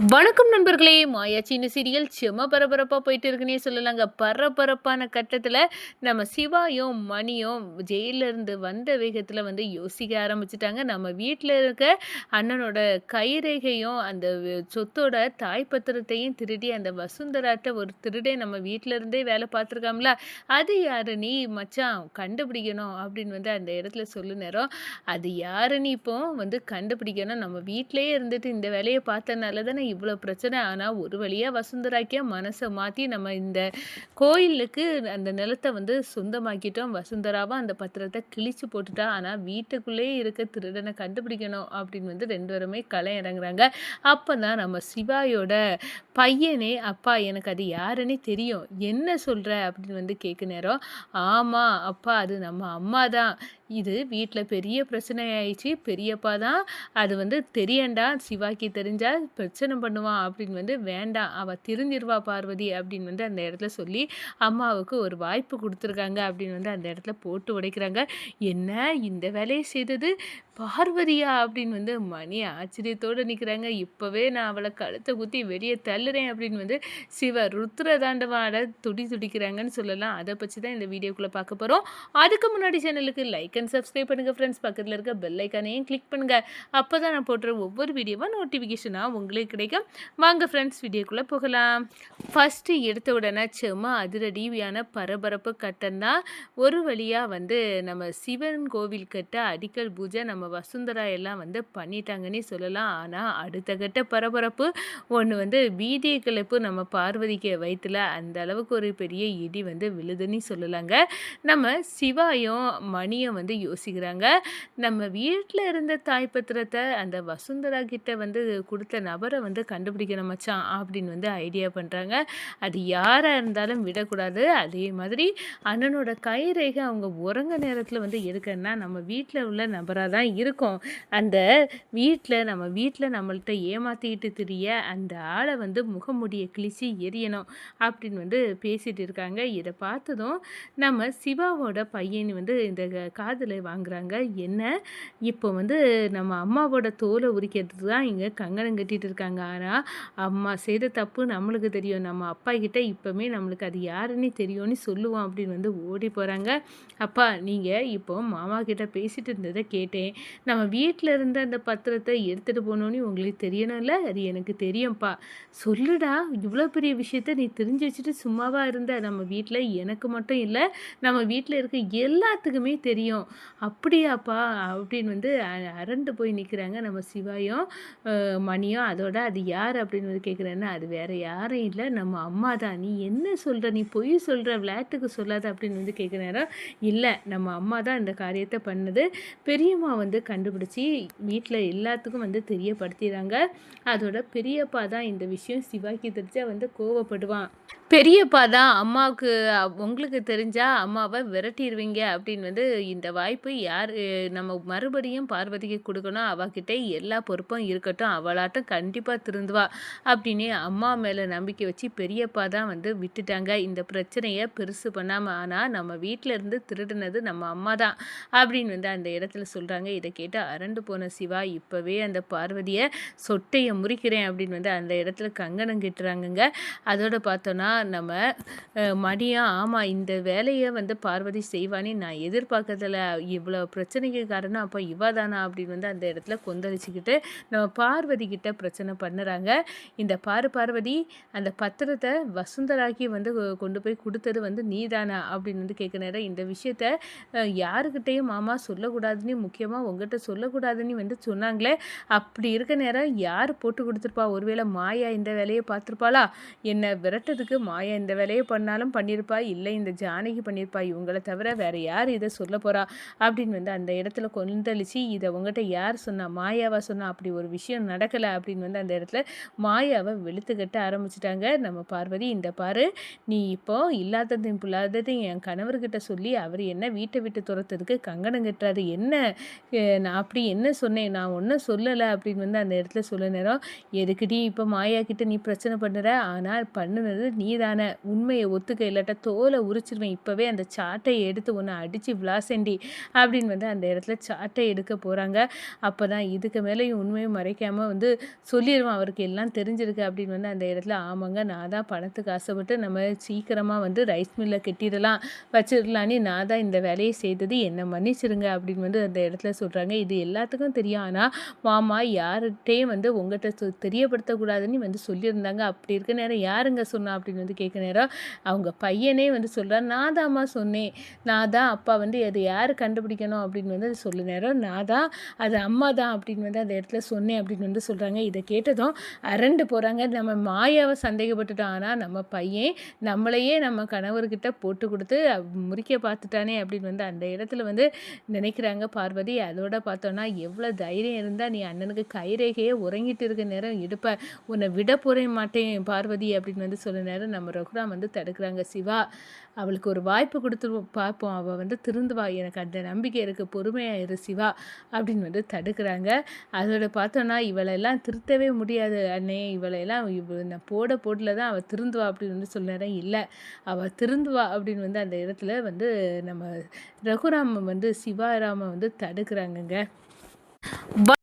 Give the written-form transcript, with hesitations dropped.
வணக்கம் நண்பர்களே! மாயாச்சின்னு சீரியல் செம பரபரப்பா போயிட்டு இருக்குன்னே சொல்லலாங்க. பரபரப்பான கட்டத்தில நம்ம சிவாயும், மணியும் ஜெயில்ல இருந்து வந்த வேகத்தில யோசிக்க ஆரம்பிச்சுட்டாங்க. நம்ம வீட்ல இருக்க அண்ணனோட கைரேகையும், அந்த சொத்தோட தாய் பத்திரத்தையும் திருடி அந்த வசுந்தராட்ட ஒரு திருடன் நம்ம வீட்ல இருந்தே வேலை பார்த்துருக்காம்ல, அது யாரு நீ மச்சான் கண்டுபிடிக்கணும் அப்படின்னு அந்த இடத்துல சொல்லும் நேரம், அது யாருன்னு இப்போ கண்டுபிடிக்கணும். நம்ம வீட்லயே இருந்துட்டு இந்த வேலைய பார்த்தனால தானே இவ்வளோ பிரச்சனை. ஆனா, ஒரு வழியா வசுந்தராக்கே மனச மாத்தி நம்ம இந்த கோயிலுக்கு அந்த நிலத்த சொந்தமாக்கிட்டோம். வசுந்தராவா அந்த பத்திரத்த கிழிச்சு போட்டுட்டா. ஆனா, வீட்டுக்குள்ளேயே இருக்க திருடன கண்டுபிடிக்கணும் அப்படின்னு 2 பேருமே களம் இறங்குறாங்க. அப்பதான் நம்ம சிவாயோட பையனே, "அப்பா எனக்கு அது யாருன்னே தெரியும். என்ன சொல்ற?" அப்படின்னு கேட்க நேரம், "ஆமா அப்பா அது நம்ம அம்மா தான். இது வீட்ல பெரிய பிரச்சனை ஆயிடுச்சு. பெரியப்பா தான் அது தெரியண்டா. சிவாக்கு தெரிஞ்சா பிரச்சனை பண்ணுவான் அப்படின்னு வேண்டாம். அவ திருந்திருவா பார்வதி அப்படின்னு அந்த இடத்துல சொல்லி அம்மாவுக்கு ஒரு வாய்ப்பு குடுத்துருக்காங்க அப்படின்னு அந்த இடத்துல போட்டு உடைக்கிறாங்க. என்ன இந்த வேலைய செய்தது பார்வதியா? அப்படின்னு மணி ஆச்சரியத்தோட நிக்கிறாங்க. இப்பவே நான் அவள கழுத்த குத்தி வெளிய தள்ளுறேன் அப்படின்னு சிவ ருத்ர தாண்டவம் ஆட துடிக்கிறாங்கன்னு சொல்லலாம். அத பத்தி தான் இந்த வீடியோக்குள்ள பார்க்க போறோம். அதுக்கு முன்னாடி சேனலுக்கு லைக் அண்ட் சப்ஸ்கிரைப் பண்ணுங்க ஃப்ரெண்ட்ஸ். பக்கத்துல இருக்க பெல் ஐகானையும் கிளிக் பண்ணுங்க. அப்பதான் நான் போடுற ஒவ்வொரு வீடியோவா நோட்டிஃபிகேஷனா உங்களுக்கு கிடைக்கும். வாங்க ஃப்ரெண்ட்ஸ் வீடியோக்குள்ள போகலாம். ஃபர்ஸ்ட் எடுத்த உடனே செம அதிரடியான பரபரப்பு கட்டம் தான். ஒரு வழியா நம்ம சிவன் கோவில் கட்ட அடிக்கல் பூஜை நம்ம வசுந்தரா எல்லாம் பண்ணிட்டாங்கன்னே சொல்லலாம். ஆனா அடுத்த கட்ட பரபரப்பு ஒன்று பீதியை கிளப்பு நம்ம பார்வதிக்கு வயிற்றுல அந்த அளவுக்கு ஒரு பெரிய இடி விழுதுன்னு சொல்லலாங்க. நம்ம சிவாயும் மணியும் யோசிக்கிறாங்க. நம்ம வீட்டில் இருந்த தாய் பத்திரத்தை அந்த வசுந்தரா கிட்ட கொடுத்த நபரை கண்டுபிடிக்கணும் மச்சான் அப்படின்னு ஐடியா பண்ணுறாங்க. அது யாராக இருந்தாலும் விடக்கூடாது. அதே மாதிரி அண்ணனோட கைரேகை அவங்க உறங்க நேரத்தில் எடுக்கன்னா நம்ம வீட்டில் உள்ள நபராக தான் இருக்கும். அந்த நம்ம வீட்டில் நம்மள்கிட்ட ஏமாற்றிக்கிட்டு திரிய அந்த ஆளை முகமுடியை கிழிச்சு எரியணும் அப்படின்னு பேசிகிட்டு இருக்காங்க. இதை பார்த்ததும் நம்ம சிவாவோட பையன் இந்த காதில் வாங்குறாங்க. என்ன இப்போ நம்ம அம்மாவோட தோலை உரிக்கிறதுக்கு தான் இங்கே கங்கணம் கட்டிட்டு இருக்காங்க. ஆனால் அம்மா செய்த தப்பு நம்மளுக்கு தெரியும். நம்ம அப்பா கிட்ட இப்போமே நம்மளுக்கு அது யாருன்னே தெரியும்னு சொல்லுவோம் அப்படின்னு ஓடி போகிறாங்க. அப்பா நீங்கள் இப்போ மாமா கிட்ட பேசிட்டு இருந்ததை கேட்டேன். நம்ம வீட்டில் இருந்த அந்த பத்திரத்தை எடுத்துகிட்டு போகணுன்னு உங்களுக்கு தெரியணும்ல? அது எனக்கு தெரியும்ப்பா. சொல்லுடா, இவ்வளோ பெரிய விஷயத்த நீ தெரிஞ்சு வச்சுட்டு சும்மாவா இருந்த? நம்ம வீட்டில் எனக்கு மட்டும் இல்லை, நம்ம வீட்டில் இருக்க எல்லாத்துக்குமே தெரியும். அப்படியாப்பா அப்படின்னு அரண்டு போய் நிற்கிறாங்க நம்ம சிவாயும் மணியும். அதோட அது யார் அப்படின்னு கேட்குறேன்னா, அது வேற யாரும் இல்லை, நம்ம அம்மா தான். நீ என்ன சொல்கிற? நீ பொய் சொல்கிற, விளையாட்டுக்கு சொல்லாத அப்படின்னு கேட்குற நேரம், இல்லை நம்ம அம்மா தான் இந்த காரியத்தை பண்ணது. பெரியம்மா கண்டுபிடிச்சி வீட்டில் எல்லாத்துக்கும் தெரியப்படுத்திடுறாங்க. அதோட பெரியப்பா தான் இந்த விஷயம் சிவாக்கு தெரிஞ்சா கோவப்படுவான். பெரியப்பா தான் அம்மாவுக்கு உங்களுக்கு தெரிஞ்சா அம்மாவை விரட்டிடுவீங்க அப்படின்னு இந்த வாய்ப்பு யார் நம்ம மறுபடியும் பார்வதிக்கு கொடுக்கணும். அவகிட்ட எல்லா பொறுப்பும் இருக்கட்டும், அவளாட்டம் கண்டிப்பாக திருந்துவா அப்படின்னு அம்மா மேலே நம்பிக்கை வச்சு பெரியப்பா தான் விட்டுட்டாங்க. இந்த பிரச்சனையை பெருசு பண்ணாமல். ஆனால் நம்ம வீட்டில் இருந்து திருடினது நம்ம அம்மா தான் அப்படின்னு அந்த இடத்துல சொல்கிறாங்க. இதை கேட்டு அரண்டு போன சிவா இப்போவே அந்த பார்வதியை சொட்டையை முறிக்கிறேன் அப்படின்னு அந்த இடத்துல கங்கணம் கட்டுறாங்கங்க. அதோட பார்த்தோன்னா நம்ம மணியா, ஆமாம் இந்த வேலையை பார்வதி செய்வானே நான் எதிர்பார்க்கறதில்ல. இவ்வளோ பிரச்சனைக்கு காரணம் அப்போ இவ தானா அப்படின்னு அந்த இடத்துல கொந்தளிச்சுக்கிட்டு நம்ம பார்வதி கிட்ட பிரச்சனை பண்ணுறாங்க. இந்த பார்வதி அந்த பத்திரத்தை வசுந்தராக்கி கொண்டு போய் கொடுத்தது நீ தானா அப்படின்னு கேட்க நேரம், இந்த விஷயத்த யாருக்கிட்டையும் மாமா சொல்லக்கூடாதுன்னு, முக்கியமாக உங்ககிட்ட சொல்லக்கூடாதுன்னு சொன்னாங்களே. அப்படி இருக்க நேரம் யார் போட்டு கொடுத்துருப்பா? ஒருவேளை மாயா இந்த வேலையை பார்த்துருப்பாளா? என்னை விரட்டதுக்கு மாயா இந்த வேலையை பண்ணாலும் பண்ணியிருப்பா, இல்லை இந்த ஜானகி பண்ணியிருப்பா. இவங்களை தவிர வேறு யார் இதை சொல்ல போகிறா அப்படின்னு அந்த இடத்துல கொந்தளிச்சு, இதை உங்கள்கிட்ட யார் சொன்னா? மாயாவா சொன்னா? அப்படி ஒரு விஷயம் நடக்கலை அப்படின்னு அந்த இடத்துல மாயாவை வெளுத்து கட்ட ஆரம்பிச்சிட்டாங்க நம்ம பார்வதி. இந்த பாரு, நீ இப்போ இல்லாததையும் புல்லாததையும் என் கணவர்கிட்ட சொல்லி அவர் என்ன வீட்டை விட்டு துரத்துறதுக்கு கங்கணம் கட்டுறாரு. என்ன நான் அப்படி என்ன சொன்னேன்? நான் ஒன்றும் சொல்லலை அப்படின்னு அந்த இடத்துல சொல்ல நேரம், எதுக்குடி இப்போ மாயா கிட்ட நீ பிரச்சனை பண்ணுற? ஆனால் பண்ணுனது நீ உண்மைதானே, உண்மைய ஒத்துக்க இல்லாட்டா தோல உரிச்சிருவேன். இப்பவே அந்த சாட்டைய எடுத்து உன்ன அடிச்சு விளாசேன்டி அப்படின்னு வந்து அந்த இடத்துல சாட்டை எடுக்க போறாங்க. அப்பதான் இதுக்கு மேலயும் உண்மைய மறைக்காம வந்து சொல்லிருவான். அவருக்கு எல்லாம் தெரிஞ்சிருக்கு அப்படின்னு வந்து அந்த இடத்துல ஆமாங்க நான் தான் பணத்துக்கு ஆசைப்பட்டு நம்ம சீக்கிரமா வந்து ரைஸ் மில்ல கட்டிடலாம், வச்சிடலான்னு நான் தான் இந்த வேலைய செய்தது. என்ன மன்னிச்சிருங்க அப்படின்னு வந்து அந்த இடத்துல சொல்றாங்க. இது எல்லாத்துக்கும் தெரியும். ஆனா மாமா யார்கிட்டயும் வந்து உங்கட்ட தெரியப்படுத்தக்கூடாதுன்னு வந்து சொல்லியிருந்தாங்க. அப்படி இருக்க நேரம் யாருங்க சொன்னா அப்படின்னு வந்து கேட்க நேரம், அவங்க பையனே வந்து சொல்றார், "நான் தாம்மா சொன்னேன். நான் தான் அப்பா வந்து அது யாரு கண்டுபிடிக்கணும் அப்படின்னு வந்து சொல்ல நேரம், நான் தான் அது அம்மா தான் அப்படின்னு வந்து அந்த இடத்துல சொன்னேன் அப்படின்னு வந்து சொல்றாங்க. இத கேட்டதும் அரண்டு போறாங்க. நம்ம மாயாவ சந்தேகப்பட்டுட்டோம். ஆனா நம்ம பையன் நம்மளையே நம்ம கணவர்கிட்ட போட்டு குடுத்து முறிக்க பார்த்துட்டானே அப்படின்னு வந்து அந்த இடத்துல வந்து நினைக்கிறாங்க பார்வதி. அதோட பார்த்தோம்னா, எவ்வளோ தைரியம் இருந்தா நீ அண்ணனுக்கு கைரேகையே உறங்கிட்டு இருக்க நேரம் இடுப்ப உன்னை விட போறேன் மாட்டேன் பார்வதி அப்படின்னு வந்து சொல்ல நேரம் நம்ம ரகுராம் வந்து தடுக்கிறாங்க. சிவா அவளுக்கு ஒரு வாய்ப்பு கொடுத்து பார்ப்போம். அவ வந்து திருந்துவா. எனக்கு அந்த நம்பிக்கை இருக்கு. பொறுமையா இரு சிவா அப்படின்னு வந்து தடுக்கிறாங்க. அதோட பார்த்தோம்னா, இவளெல்லாம் திருத்தவே முடியாது அண்ணே. இவளெல்லாம் நான் போடல தான் அவ திருந்துவா அப்படின்னு வந்து சொன்னாரேன். இல்ல அவ திருந்துவா அப்படின்னு வந்து அந்த இடத்துல வந்து நம்ம ரகுராம வந்து சிவாராம வந்து தடுக்கிறாங்கங்க.